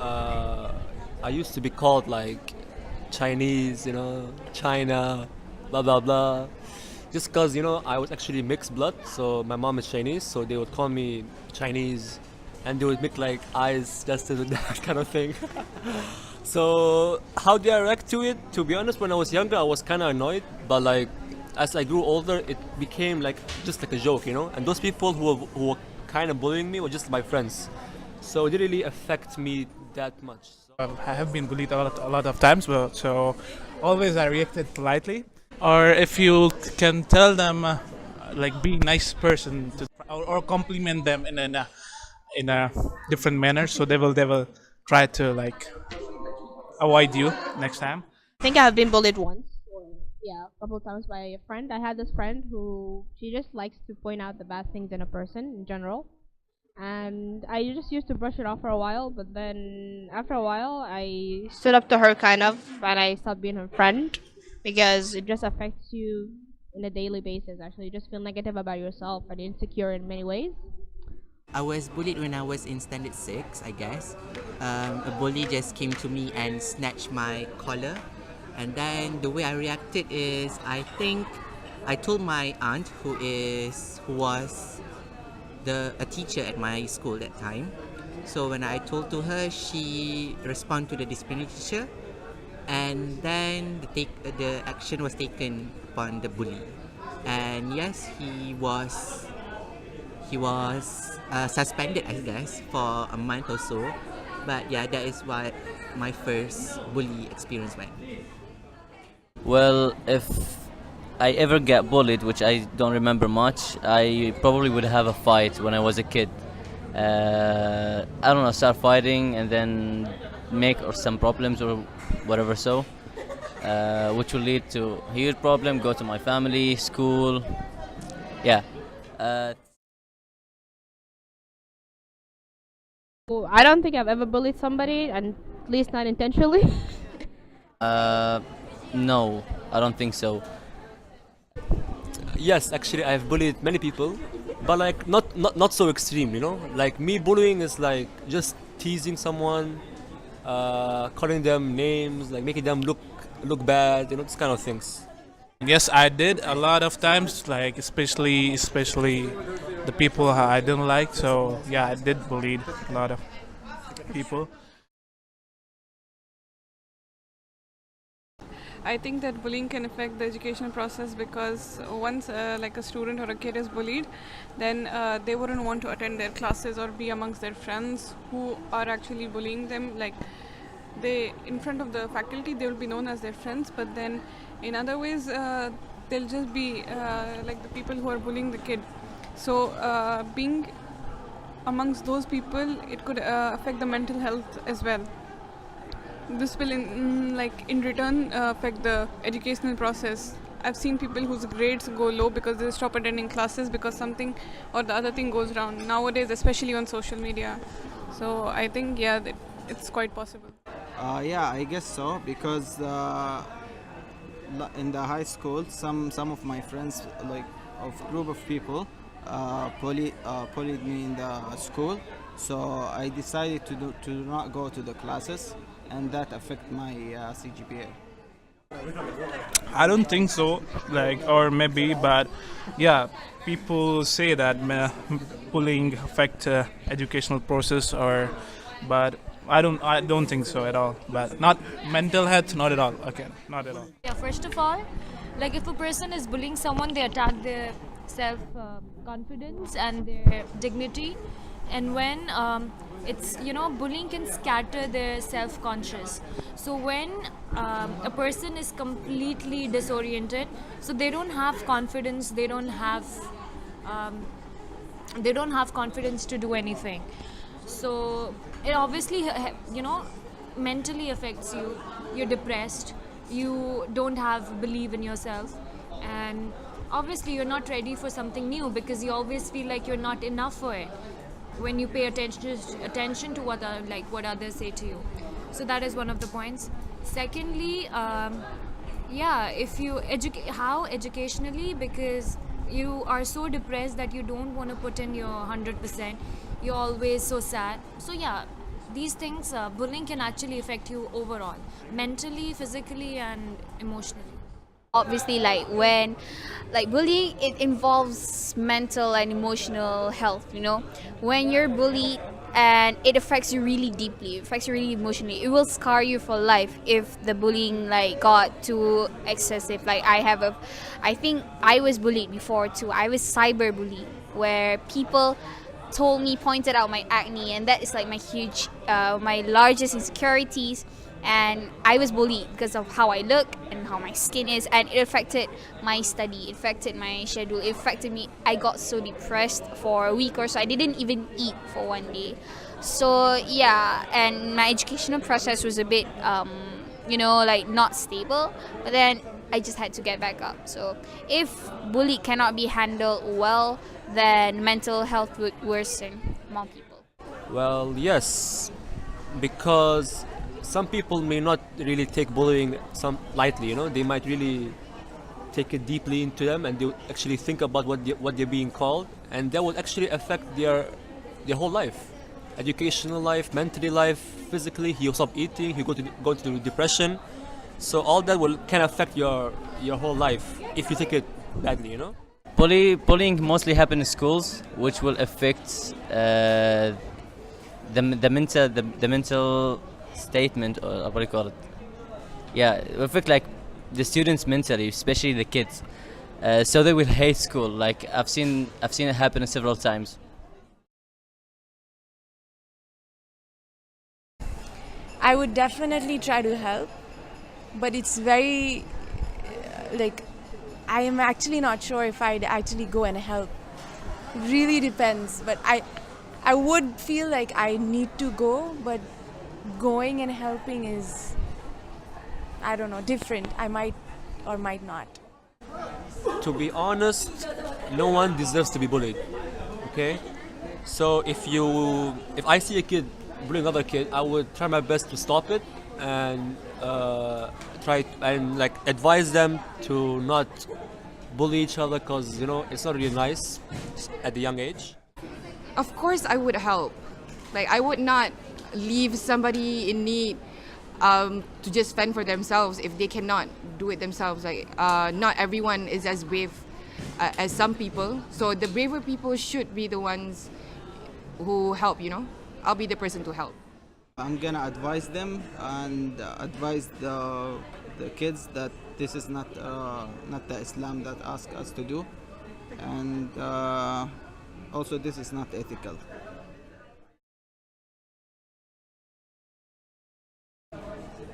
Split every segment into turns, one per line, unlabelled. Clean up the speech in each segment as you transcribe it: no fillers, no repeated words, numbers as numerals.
uh, I used to be called like Chinese, China, blah blah blah. Just because I was actually mixed blood, so my mom is Chinese, so they would call me Chinese, and they would make like eyes just to do that kind of thing. So how did I react to it? To be honest, when I was younger, I was kind of annoyed, but like as I grew older, it became like just like a joke. And those people who were kind of bullying me were just my friends, so it didn't really affect me that much.
I have been bullied a lot of times, but so always I reacted politely. Or if you can tell them, like be nice person, or compliment them in a different manner, so they will try to like avoid you next time.
I think I've been bullied once, or yeah, a couple of times by a friend. I had this friend who she just likes to point out the bad things in a person in general, and I just used to brush it off for a while. But then after a while, I stood up to her kind of, and I stopped being her friend because it just affects you in a daily basis. Actually, you just feel negative about yourself and insecure in many ways.
I was bullied when I was in standard 6, I guess. A bully just came to me and snatched my collar. And then the way I reacted is, I think I told my aunt, who was a teacher at my school that time. So when I told to her, she responded to the disciplinary teacher, and then the action was taken upon the bully. And yes, he was suspended, I guess, for a month or so. But yeah, that is what my first bully experience went.
Well, if I ever get bullied, which I don't remember much, I probably would have a fight when I was a kid. I don't know, start fighting and then make or some problems or whatever so, which will lead to huge problem, go to my family, school, yeah. Uh,
So I don't think I've ever bullied somebody, and at least not intentionally.
uh, no, I don't think so.
Yes, actually, I've bullied many people, but like not so extreme. Like me bullying is like just teasing someone, calling them names, like making them look bad, this kind of things.
Yes, I did a lot of times, like especially the people I didn't like. So yeah, I did bully a lot of people.
I think that bullying can affect the educational process because once like a student or a kid is bullied, then they wouldn't want to attend their classes or be amongst their friends who are actually bullying them. Like they, in front of the faculty, they will be known as their friends, but then in other ways, they'll just be like the people who are bullying the kid. So being amongst those people, it could affect the mental health as well. This will in return affect the educational process. I've seen people whose grades go low because they stop attending classes because something or the other thing goes wrong nowadays, especially on social media. So I think it's quite possible.
Yeah, I guess so because in the high school, some of my friends, like of group of people, bullied me in the school. So I decided to not go to the classes, and that affect my CGPA.
I don't think so, like, or maybe, but yeah, people say that bullying affect educational process, but I don't think so at all. But not mental health, not at all. Okay, not at all.
Yeah, first of all, like if a person is bullying someone, they attack their self confidence and their dignity. And when it's, bullying can scatter their self conscious. So when a person is completely disoriented, so they don't have confidence, they don't have confidence to do anything. So it obviously, mentally affects you. You're depressed, you don't have belief in yourself, and obviously you're not ready for something new because you always feel like you're not enough for it when you pay attention to what others say to you. So that is one of the points. Secondly, if you how educationally, because you are so depressed that you don't want to put in your 100%, you're always so sad. So yeah, these things, bullying can actually affect you overall, mentally, physically, and emotionally.
Obviously, when bullying, it involves mental and emotional health, when you're bullied and it affects you really deeply, it affects you really emotionally, it will scar you for life if the bullying got too excessive. I think I was bullied before too. I was cyber bullied, where people pointed out my acne, and that is my largest insecurities. And I was bullied because of how I look and how my skin is, and it affected my study, it affected my schedule, it affected me. I got so depressed for a week or so. I didn't even eat for one day. So yeah, and my educational process was a bit not stable, but then I just had to get back up. So if bullying cannot be handled well, then mental health would worsen among people.
Well, yes, because some people may not really take bullying lightly. They might really take it deeply into them, and they would actually think about what they're being called, and that would actually affect their whole life, educational life, mentally life, physically. He'll stop eating. He'll go into depression. So all that can affect your whole life if you take it badly.
Bullying mostly happens in schools, which will affect the mental statement, or what do you call it? Yeah, it will affect the students mentally, especially the kids. So they will hate school. I've seen it happen several times.
I would definitely try to help, but it's very I am actually not sure if I'd actually go and help. It really depends, but I would feel like I need to go, but going and helping is, I don't know, different. I might or might not.
To be honest, no one deserves to be bullied. Okay, so if I see a kid bullying another kid, I would try my best to stop it and try and advise them to not bully each other, because it's not really nice at the young age.
Of course, I would help. I would not leave somebody in need to just fend for themselves if they cannot do it themselves. Not everyone is as brave as some people. So the braver people should be the ones who help. I'll be the person to help.
I'm gonna advise them and advise the kids that this is not the Islam that asks us to do, and also this is not ethical.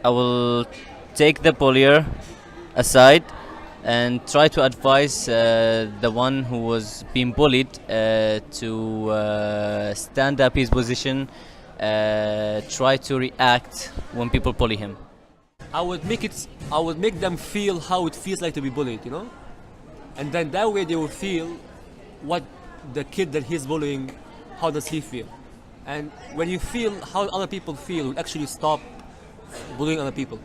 I will take the bullier aside and try to advise the one who was being bullied to stand up his position, try to react when people bully him.
I would make them feel how it feels like to be bullied, and then that way they will feel what the kid that he's bullying, how does he feel, and when you feel how other people feel, you'll actually stop bullying other people.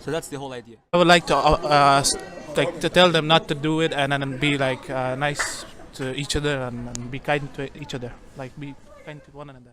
So that's the whole idea.
I would like to tell them not to do it, and then be nice to each other, and be kind to each other, be kind to one another.